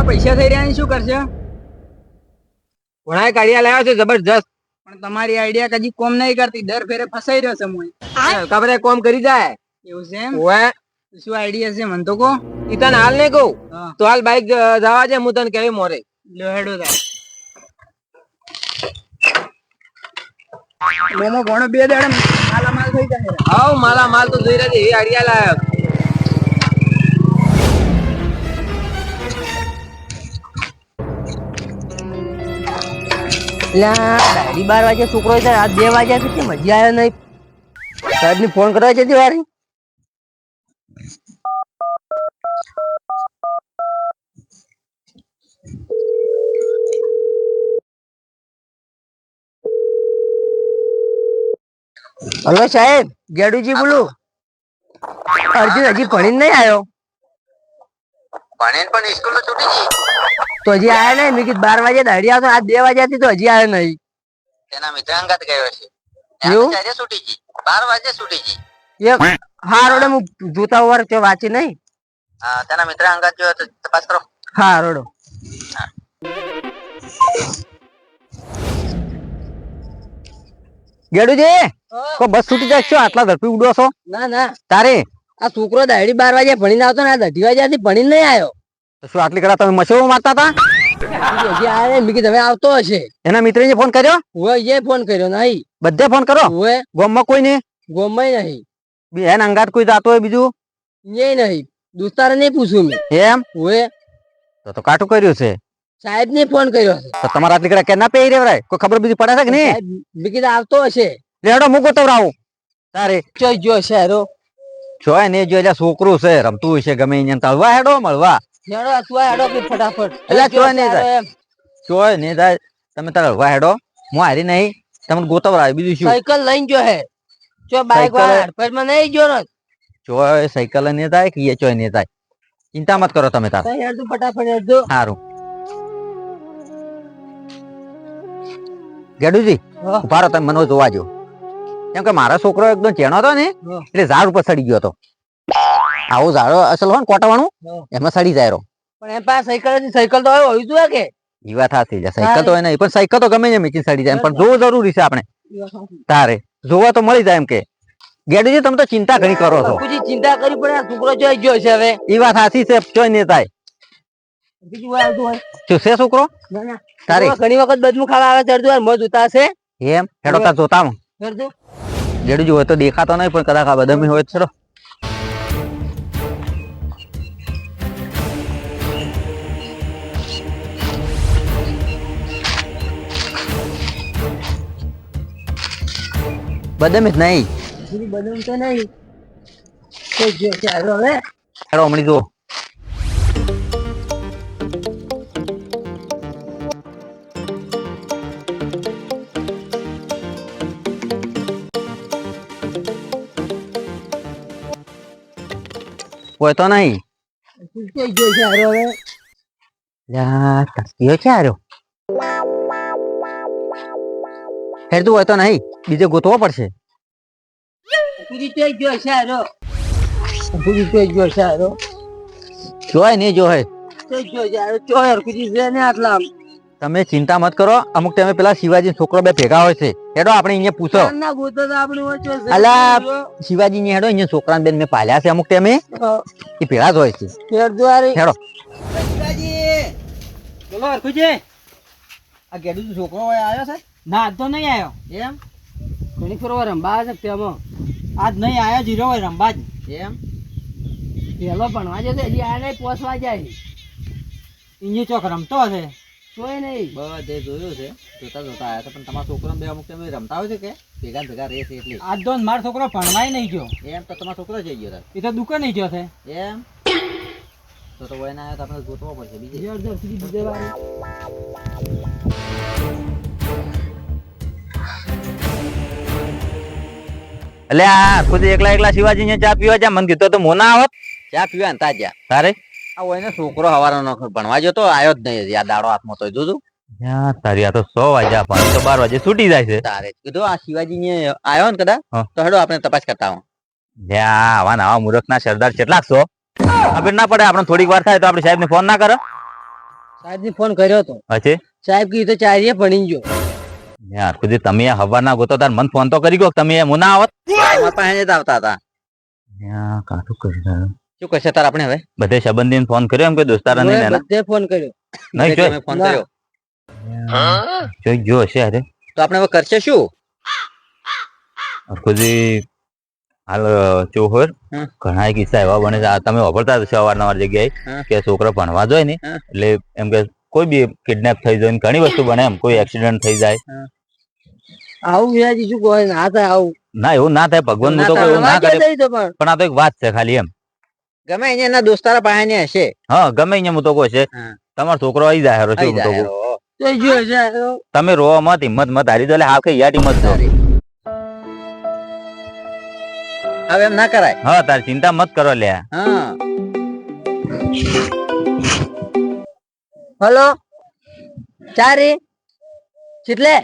પૈસા થઈ રહ્યા શું કરશે? ઘણા કાઢિયા લાવ્યો છે જબરજસ્ત, પણ તમારી આઈડિયા કદી કોમ નહીં કરતી, દર ફેરે ફસાઈ રહ્યો છે હું. ખબર કોમ કરી જાય એવું છે એમ? ઓએ શું આઈડિયા છે મને તો કહો. ઈ તને હાલ નહીં કહું હા તો હાલ બાઈક જવા છે, હું તને કેવી મોરે લ્યો હેડો થાય. મોમો ભણો 2 દાડે માલામાલ થઈ જાય. હાવ માલા માલ તો જોઈ રહ્યા છે, એ આડિયા લાવ્યો. ડાયરી 12 વાગે છોકરો છે, આ 2 વાગ્યા છે, કેમ હજી આવ્યો નહીં? સાહેબ ને ફોન કરવા જતી વારી. હલો સાહેબ, ગેડુજી બોલું. અર્જુન હજી ભણીને નહીં આવ્યો? ભણીને પણ સ્કૂલ છૂટી ગઈ તો હજી આવ્યા નહીં. મેં કીધું 12 વાગે દાડી આવતો, આજ 2 વાગ્યા થી તો હજી આવ્યો નહીં. તેના મિત્ર અંગત ગયો છે. એવું? ત્યારે છૂટી ગઈ 12 વાગે છૂટી ગઈ. હા રોડે હું જોતા વાર તે વાંચી નહીં. હા, તેના મિત્ર અંગત જો તપાસ કરો. હા રોડો. ગેડુજી કો બસ છૂટી જાય છો, આટલા ઝડપી ઉડો છો? ના ના, તારે આ છોકરો દાડી 12 વાગે ભણીને આવતો ને, આ 2 વાગ્યાથી ભણીને નહીં આવ્યો. તો શું આટલી કડા તમે મશરૂ મારતા હતા? હજી આવે મેં કીધું હવે આવતો હશે. એના મિત્રને ફોન કર્યો? હોય એ ફોન કર્યો નહીં. બધે ફોન કરો? હોય. ગોમમાં કોઈ નહીં? ગોમમાં નહીં. એન અંગાત કોઈ જાતો હોય બીજું? એ નહીં, દોસ્તારે નહીં પૂછું મેં. એમ? હોય. તો કાટું કર્યું છે. સાહેબ ને ફોન કર્યો છે. તો તમારા આટલી કડા કે ના પહેરી રેવરાય? કોઈ ખબર બીજી પડે છે કે નહીં? મેં કીધું આવતો હશે. લેડો મૂકો તો રાવું તારે ચોઈ જો છે હેરો જોય ને જો એટલે છોકરું છે, રમતું હશે ગમે અહીંયા તળવા હેડો મળવા હેડો અથવા હેડો કે ફટાફટ એટલે ચોય નહીં જાય, ચોય નહીં જાય. તમે તળવા હેડો, હું હારી નહીં, તમને ગોતવરાય બીજું શું. સાયકલ લઈને જો હે ચો બાઈક વાળા હડફેટમાં નહીં જો ને ચોય સાયકલ નહીં જાય કે ચોય નહીં જાય. ચિંતા મત કરો તમે તાર હેડ ફટાફટ હેડજો. સારું ગેડુજી ઉભા રહો, તમે મને જોવા જો. કેમ કે મારો છોકરો એકદમ ચેણો હતો ને એટલે ઝાડ ઉપર સડી ગયો હતો. આવું ઝાડો અસલ હોય ને કોટાવાનું એમાં સડી જાય. પણ એમ પાસે સાયકલ તો હોવી જોઈએ કે? એ વાત સાચી છે, સાયકલ તો નહીં, પણ સાયકલ તો ગમે એમ સડી જાય, પણ જોવું જરૂરી છે આપણે. તારે જોવા તો મળી જાય એમ કે. ગેડુજી તમે તો ચિંતા ઘણી કરો છો. ચિંતા કરી પડે, છોકરો જોઈ ગયો છે હવે. એ વાત સાચી છે, જોઈ નહીં થાય. શું છે છોકરો? તારે ઘણી વખત બદમું ખાવા આવે ચડતું મોજ ઉતા છે એમ. હેડો તાર જોતા ગેડુજી હોય તો દેખાતો નહીં, પણ કદાચ આ બદામી હોય ચલો. બદામી જ નહીં, બદામ તો નહીં. હેડો હમણાં જો. હોય તો નહીં. હેડતું હોય તો નહીં, બીજે ગોતવો પડશે. જોય નહીં જો હે. તમે ચિંતા મત કરો, અમુક ટાઈમે પેલા શિવાજી છોકરો બે ભેગા હોય છે. હેડો આપણે અહીંયા પૂછો. અલા શિવાજી ને હેડો, અહીંયા છોકરા બેન મેં પાલ્યા છે અમુક ટાઈમે, એ ભેગા જ હોય છે. હેડો બોલો હરખુજી, આ ગેડુજી છોકરો આવ્યો છે? ના આજ તો નહીં આવ્યો. એમ? ઘણી ફરવા રંબા છે તેમાં આજ નહીં આવ્યો, જીરો હોય રંબા જ. એમ? પેલો ભણવા જશે, હજી આ નહીં પોસવા જાય. ઇન્જી ચોક રમતો હશે. જોઈ નહીં બધે જોયું છે, જોતા જોતા આવ્યા છે. પણ તમારા છોકરો બે અમુક ટાઈમે રમતા હોય છે કે ભેગા ભેગા રહે છે એટલે. આજ તો મારો છોકરો ભણવાય નહીં ગયો. એમ? તો તમારો છોકરો જઈ ગયો? એ તો દુકાન નહીં ગયો છે. એમ? તો વયના આવ્યા તો આપણે ગોતવો પડશે બીજે. એટલે આ ખુદ એકલા એકલા શિવાજી ને ચા પીવા જા, મને કીધું તો મોના આવત ચા પીવા અંતા જા. તારે આ હોય ને છોકરો હવારનો ભણવા જતો આવ્યો જ નહીં, આ દાડો હાથમાં તો જોજો. તારી આ તો 100 વાગ્યા પણ તો 12 વાગે છૂટી જાય છે. તારે કીધું આ શિવાજી ને આવ્યો ને કદાચ તો હેડો આપણે તપાસ કરતા આવો. આવા નવા મૂર્ખ ના સરદાર કેટલાક છો ખબર ના પડે. આપણે થોડીક વાર થાય તો આપણે સાહેબ ને ફોન ના કરો. સાહેબને ફોન કર્યો હતો પછી સાહેબ કીધું તો ચારીએ ભણી ગયો યાર ખુદી તમે હવા ના ગોતો તાર મન ફોન તો કરી ગયો તમે હું ના આવત અમારા પાસે જ આવતા હતા યા કાઠું કરી રહ્યો. શું કહેશે તાર આપણે હવે બધે સંબંધીને ફોન કર્યો એમ કે દોસ્તારા નહીં લેના બધે ફોન કર્યો નહીં જોઈ તમે ફોન કર્યો જોઈ જો હશે અરે તો આપણે હવે કરશે શું ખુદી હાલ ચોહર હમ. ઘણા કિસ્સા એવા બને છે આ તમે વાપરતા હશો અવારનવાર જગ્યાએ હમ. કે છોકરો ભણવા જાય ને હમ. એટલે એમ કે કોઈ બી કિડનેપ થઈ જાય ને ઘણી વસ્તુ બને એમ કોઈ એક્સિડન્ટ થઈ જાય આવું વ્યાજી શું કોઈ ના થાય આવું ના એવું ના થાય ભગવાન હું તો કોઈ એવું ના કરે દઈ તો પણ પણ આ તો એક વાત છે ખાલી એમ ગમે અહીંયા એના દોસ્તારા પાસે ને હશે હા ગમે અહીંયા હું તો કહું છે હા. તમારો છોકરો આવી જાય હારો શું હું તો કહું. જોઈ ગયો છે તમે રો મત હિંમત મત હારી દો એટલે હાવ કઈ યાટી મત દો હવે એમ ના કરાય હા તાર ચિંતા મત કરો લ્યા હા હલો ચારી ચીટલે